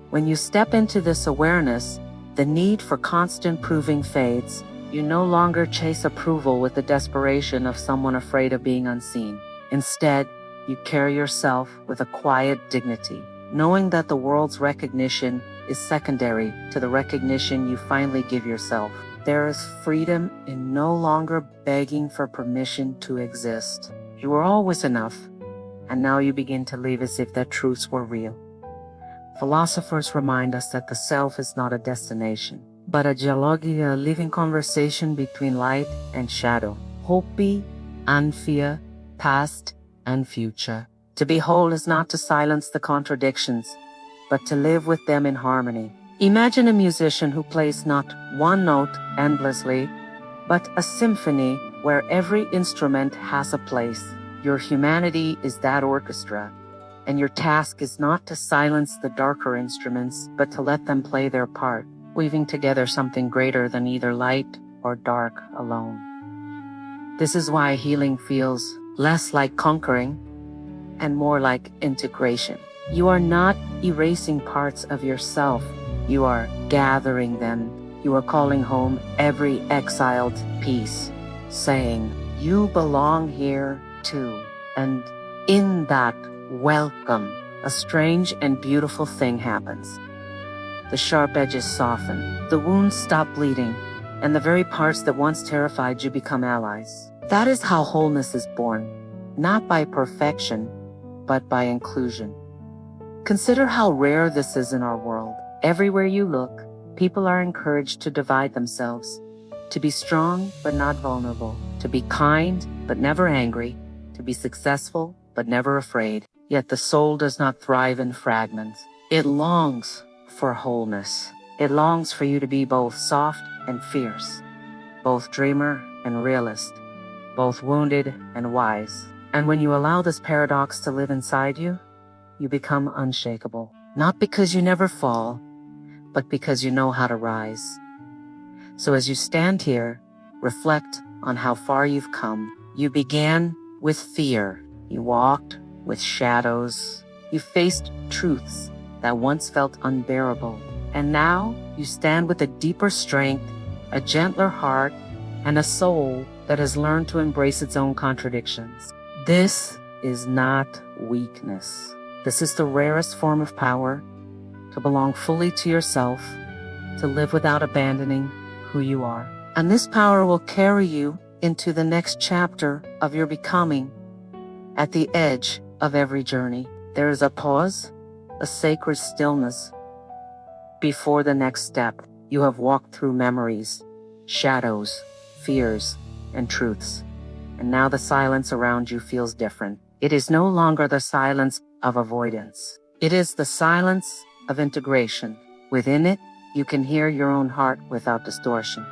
When you step into this awareness, the need for constant proving fades. You no longer chase approval with the desperation of someone afraid of being unseen. Instead, you carry yourself with a quiet dignity, knowing that the world's recognition is secondary to the recognition you finally give yourself. There is freedom in no longer begging for permission to exist. You were always enough, and now you begin to live as if that truths were real. Philosophers remind us that the self is not a destination, but a dialogue, a living conversation between light and shadow, hope and fear, past and future. To be whole is not to silence the contradictions, but to live with them in harmony. Imagine a musician who plays not one note endlessly, but a symphony where every instrument has a place. Your humanity is that orchestra, and your task is not to silence the darker instruments, but to let them play their part, weaving together something greater than either light or dark alone. This is why healing feels less like conquering and more like integration. You are not erasing parts of yourself. You are gathering them. You are calling home every exiled piece, saying, you belong here too. And in that welcome, a strange and beautiful thing happens. The sharp edges soften, the wounds stop bleeding, and the very parts that once terrified you become allies. That is how wholeness is born, not by perfection, but by inclusion. Consider how rare this is in our world. Everywhere you look, people are encouraged to divide themselves, to be strong but not vulnerable, to be kind but never angry, to be successful but never afraid. Yet the soul does not thrive in fragments. It longs for wholeness. It longs for you to be both soft and fierce, both dreamer and realist, both wounded and wise. And when you allow this paradox to live inside you, you become unshakable. Not because you never fall, but because you know how to rise. So as you stand here, reflect on how far you've come. You began with fear. You walked with shadows. You faced truths that once felt unbearable. And now you stand with a deeper strength, a gentler heart, and a soul that has learned to embrace its own contradictions. This is not weakness. This is the rarest form of power, to belong fully to yourself, to live without abandoning who you are. And this power will carry you into the next chapter of your becoming. At the edge of every journey, there is a pause, a sacred stillness. Before the next step, you have walked through memories, shadows, fears, and truths. And now the silence around you feels different. It is no longer the silence of avoidance. It is the silence of integration. Within it, you can hear your own heart without distortion,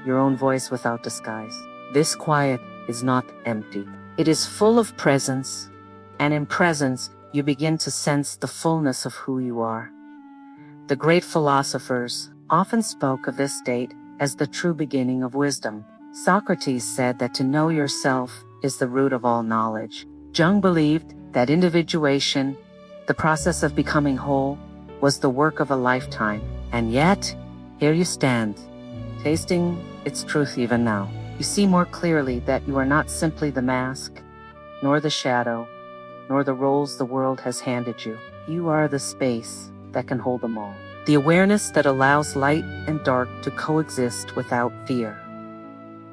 your own voice without disguise. This quiet is not empty. It is full of presence, and in presence, you begin to sense the fullness of who you are. The great philosophers often spoke of this state as the true beginning of wisdom. Socrates said that to know yourself is the root of all knowledge. Jung believed that individuation, the process of becoming whole, was the work of a lifetime. And yet, here you stand, tasting its truth even now. You see more clearly that you are not simply the mask, nor the shadow, nor the roles the world has handed you. You are the space that can hold them all. The awareness that allows light and dark to coexist without fear.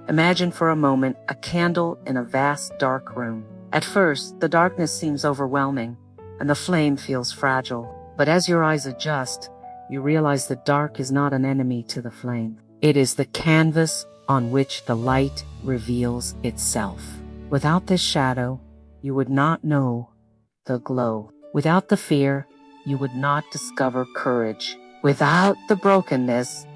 Imagine for a moment a candle in a vast dark room. At first, the darkness seems overwhelming, and the flame feels fragile. But as your eyes adjust, you realize the dark is not an enemy to the flame. It is the canvas on which the light reveals itself. Without this shadow, you would not know the glow. Without the fear, you would not discover courage. Without the brokenness,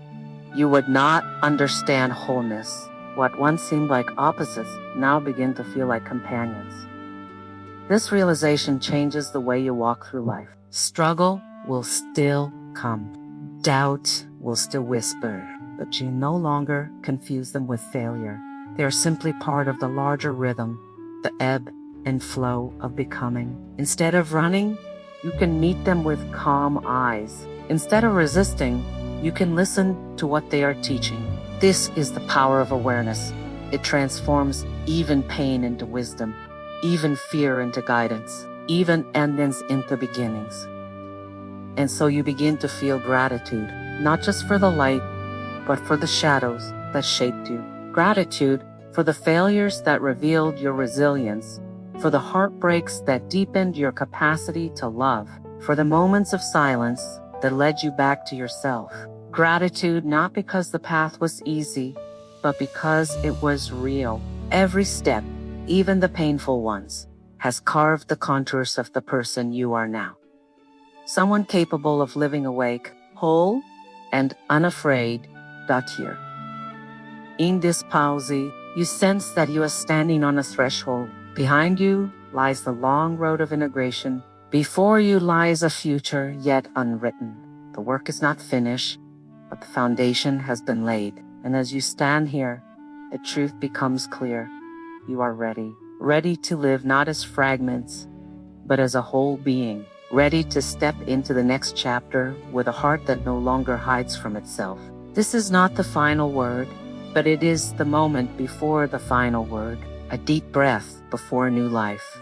you would not understand wholeness. What once seemed like opposites now begin to feel like companions. This realization changes the way you walk through life. Struggle will still come. Doubt will still whisper, but you no longer confuse them with failure. They are simply part of the larger rhythm, the ebb and flow of becoming. Instead of running, you can meet them with calm eyes. Instead of resisting, you can listen to what they are teaching. This is the power of awareness. It transforms even pain into wisdom, even fear into guidance, even endings into beginnings. And so you begin to feel gratitude, not just for the light, but for the shadows that shaped you. Gratitude for the failures that revealed your resilience, for the heartbreaks that deepened your capacity to love, for the moments of silence that led you back to yourself. Gratitude not because the path was easy, but because it was real. Every step, even the painful ones, has carved the contours of the person you are now. Someone capable of living awake, whole, and unafraid. Here. In this pause, you sense that you are standing on a threshold. Behind you lies the long road of integration. Before you lies a future yet unwritten. The work is not finished, but the foundation has been laid. And as you stand here, the truth becomes clear. You are ready to live not as fragments, but as a whole being, ready to step into the next chapter with a heart that no longer hides from itself. This is not the final word, but it is the moment before the final word, a deep breath before a new life.